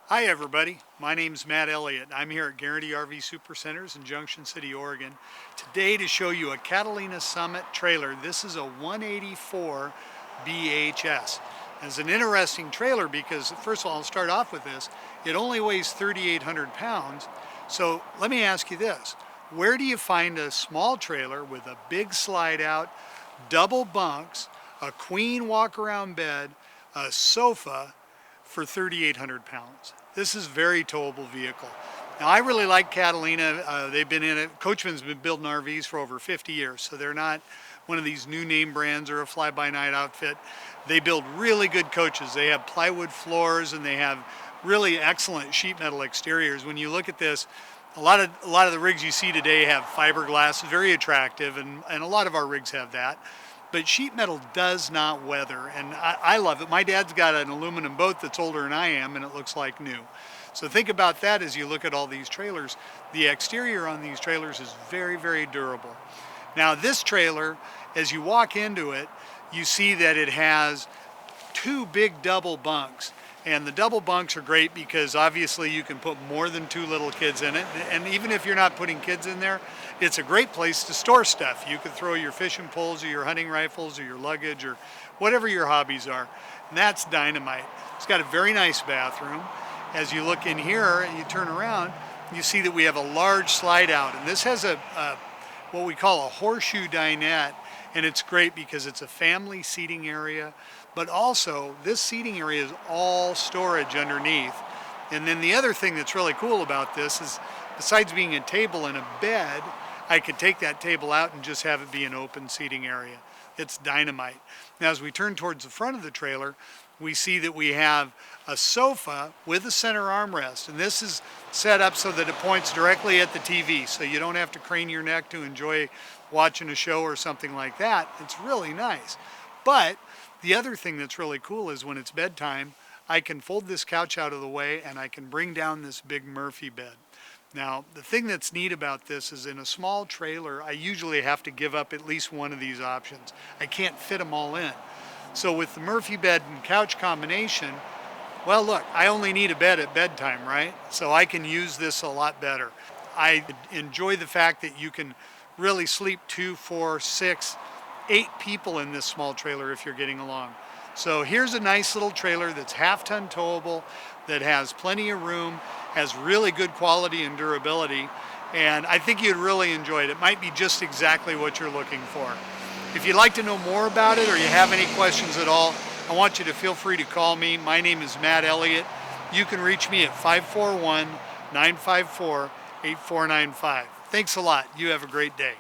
Hi everybody, my name's Matt.Elliott. I'm here at Guaranty RV Supercenters in Junction City, Oregon, today to show you a Catalina Summit trailer. This is a 184 BHS. It's an interesting trailer because, first of all, I'll start off with this. It only weighs 3,800 pounds. So let me ask you this. Where do you find a small trailer with a big slide out, double bunks, a queen walk-around bed, a sofa, for 3,800 pounds. This is a very towable vehicle. Now I really like Catalina. They've been in it. Coachmen's been building RVs for over 50 years, so they're not one of these new name brands or a fly-by-night outfit. They build really good coaches. They have plywood floors and they have really excellent sheet metal exteriors. When you look at this, a lot of the rigs you see today have fiberglass, very attractive, and a lot of our rigs have that. But sheet metal does not weather, and I love it. My dad's got an aluminum boat that's older than I am, and it looks like new. So think about that as you look at all these trailers. The exterior on these trailers is very, very durable. Now this trailer, as you walk into it, you see that it has two big double bunks. And the double bunks are great because obviously you can put more than two little kids in it. And even if you're not putting kids in there, it's a great place to store stuff. You could throw your fishing poles or your hunting rifles or your luggage or whatever your hobbies are. And that's dynamite. It's got a very nice bathroom. As you look in here and you turn around, you see that we have a large slide out. And this has what we call a horseshoe dinette. And it's great because it's a family seating area, but also this seating area is all storage underneath. And then the other thing that's really cool about this is, besides being a table and a bed, I could take that table out and just have it be an open seating area. It's dynamite. Now as we turn towards the front of the trailer, we see that we have a sofa with a center armrest. And this is set up so that it points directly at the TV, so you don't have to crane your neck to enjoy watching a show or something like that. It's really nice. But the other thing that's really cool is when it's bedtime, I can fold this couch out of the way and I can bring down this big Murphy bed. Now, the thing that's neat about this is in a small trailer, I usually have to give up at least one of these options. I can't fit them all in. So with the Murphy bed and couch combination, well, look, I only need a bed at bedtime, right? So I can use this a lot better. I enjoy the fact that you can really sleep 2, 4, 6, 8 people in this small trailer if you're getting along. So here's a nice little trailer that's half-ton towable, that has plenty of room, has really good quality and durability, and I think you'd really enjoy it. It might be just exactly what you're looking for. If you'd like to know more about it or you have any questions at all, I want you to feel free to call me. My name is Matt.Elliott. You can reach me at 541-954-8495. Thanks a lot. You have a great day.